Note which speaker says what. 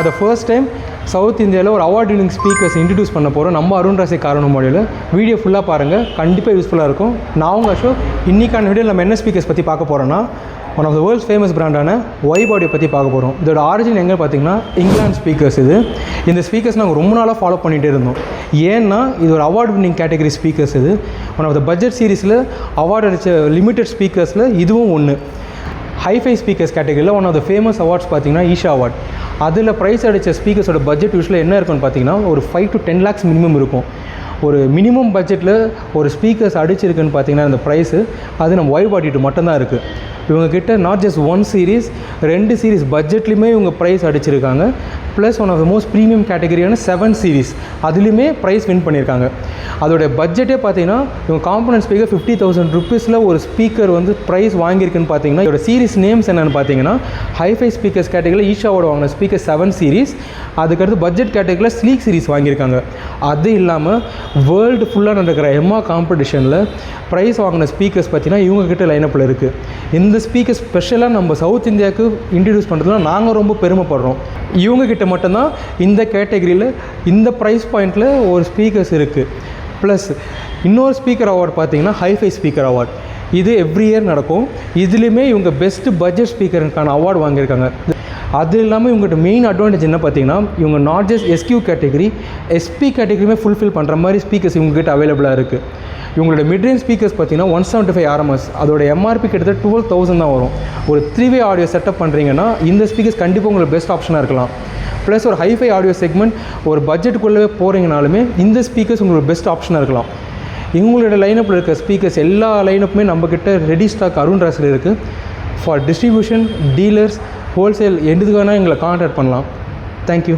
Speaker 1: For the first time south இந்தியாவில் ஒரு award winning speakers introduce பண்ண போகிறோம் நம்ம அருண் ராசி காரணம் மாடியில். வீடியோ ஃபுல்லாக பாருங்கள், கண்டிப்பாக யூஸ்ஃபுல்லாக இருக்கும். நான் உங்கள் அசோக். இன்றைக்கான வீடியோவில் நம்ம என்ன ஸ்பீக்கர்ஸ் பற்றி பார்க்க போகிறோன்னா, one of the world's famous பிராண்டான வைபாடியை பற்றி பார்க்க போகிறோம். இதோட ஆரிஜின் எங்கே பார்த்தீங்கன்னா இங்கிலாந்து ஸ்பீக்கர்ஸ். இந்த ஸ்பீக்கர்ஸ் நாங்கள் ரொம்ப நாளாக ஃபாலோ பண்ணிகிட்டே இருந்தோம். ஏன்னா இது ஒரு அவார்ட் வின்னிங் கேட்டகரி ஸ்பீக்கர்ஸ். இது ஒன் ஆஃப் த பட்ஜெட் சீரீஸில் அவார்டு அடித்த லிமிடெட் ஸ்பீக்கர்ஸில் இதுவும் ஒன்று. ஹைஃபை ஸ்பீக்கர்ஸ் கேட்டகரியில் one of the famous awards பார்த்தீங்கன்னா ஈஷா அவார்ட். அதில் ப்ரைஸ் அடித்த ஸ்பீக்கர்ஸோட பட்ஜெட் யூஸ்வலாக என்ன இருக்குன்னு பார்த்தீங்கன்னா ஒரு 5 to 10 lakhs மினிமம் இருக்கும். ஒரு மினிமம் பட்ஜெட்டில் ஒரு ஸ்பீக்கர்ஸ் அடிச்சிருக்குன்னு பார்த்தீங்கன்னா அந்த ப்ரைஸு அது நம்ம வைபாடி மட்டும்தான் இருக்குது. இவங்கக்கிட்ட நாட் ஜஸ்ட் 1 சீரீஸ் 2 சீரீஸ் பட்ஜெட்லேயுமே இவங்க ப்ரைஸ் அடிச்சிருக்காங்க. Plus one of the most premium கேட்டகரியான 7 சீரீஸ் அதுலேயுமே ப்ரைஸ் வின் பண்ணியிருக்காங்க. அதோடைய பட்ஜெட்டே பார்த்தீங்கன்னா இவங்க காம்பனன்ட் ஸ்பீக்கர் 50,000 rupees ஒரு ஸ்பீக்கர் வந்து ப்ரைஸ் வாங்கியிருக்குன்னு பார்த்தீங்கன்னா இதோட சீரீஸ் நேம்ஸ் என்னென்னு பார்த்தீங்கன்னா ஹைஃபை ஸ்பீக்கர்ஸ் கேட்டகரியில் ஈஷாவோட வாங்கின ஸ்பீக்கர் 7 சீரீஸ், அதுக்கடுத்து பட்ஜெட் கேட்டகரியில் ஸ்லீக் சீரீஸ் வாங்கியிருக்காங்க. அது இல்லாமல் வேர்ல்டு ஃபுல்லாக நடக்கிற எம்மா காம்படிஷனில் ப்ரைஸ் வாங்கின ஸ்பீக்கர்ஸ் பார்த்தீங்கன்னா இவங்கக்கிட்ட லைனப்பில் இருக்குது. இந்த ஸ்பீக்கர் ஸ்பெஷலாக நம்ம சவுத் இந்தியாவுக்கு இன்ட்ரடியூஸ் பண்ணுறதுல நாங்கள் ரொம்ப பெருமைப்படுறோம். இவங்கக்கிட்ட மட்டும்தான் இந்த கேட்டகரியில் இந்த ப்ரைஸ் பாயிண்டில் ஒரு ஸ்பீக்கர்ஸ் இருக்குது. ப்ளஸ் இன்னொரு ஸ்பீக்கர் அவார்டு பார்த்தீங்கன்னா ஹைஃபை ஸ்பீக்கர் அவார்ட். இது எவ்ரி இயர் நடக்கும். இதுலேயுமே இவங்க பெஸ்ட்டு பட்ஜெட் ஸ்பீக்கருக்கான அவார்டு வாங்கியிருக்காங்க. அது இல்லாமல் இவங்ககிட்ட மெயின் அட்வான்டேஜ் என்ன பார்த்தீங்கன்னா இவங்க not just SQ category SP கேட்டகரியுமே ஃபுல்ஃபில் பண்ணுற மாதிரி ஸ்பீக்கர்ஸ் இவங்ககிட்ட அவைலபிளாக இருக்குது. இவங்களோட மிட்ரேஞ்ச் ஸ்பீக்கர்ஸ் பார்த்தீங்கன்னா 175 RMS, அதோட எம்ஆர்பி கிட்டத்தட்ட 12,000 தான் வரும். ஒரு 3-way ஆடியோ செட்டப் பண்ணுறீங்கன்னா இந்த ஸ்பீக்கர்ஸ் கண்டிப்பாக உங்களுக்கு பெஸ்ட் ஆப்ஷனாக இருக்கலாம். ப்ளஸ் ஒரு ஹைஃபை ஆடியோ செக்மெண்ட் ஒரு பட்ஜெட்டுக்குள்ளே போகிறீங்கனாலுமே இந்த ஸ்பீக்கர்ஸ் உங்களுக்கு பெஸ்ட் ஆப்ஷனாக இருக்கலாம். இவங்களோட லைனப்பில் இருக்க ஸ்பீக்கர்ஸ் எல்லா லைனப்புமே நம்மக்கிட்ட ரெடி ஸ்டாக் அருண் ராசியில் இருக்குது. ஃபார் டிஸ்ட்ரிபியூஷன், டீலர்ஸ், ஹோல்சேல் எதுக்கான எங்களை கான்டாக்ட் பண்ணலாம். தேங்க்யூ.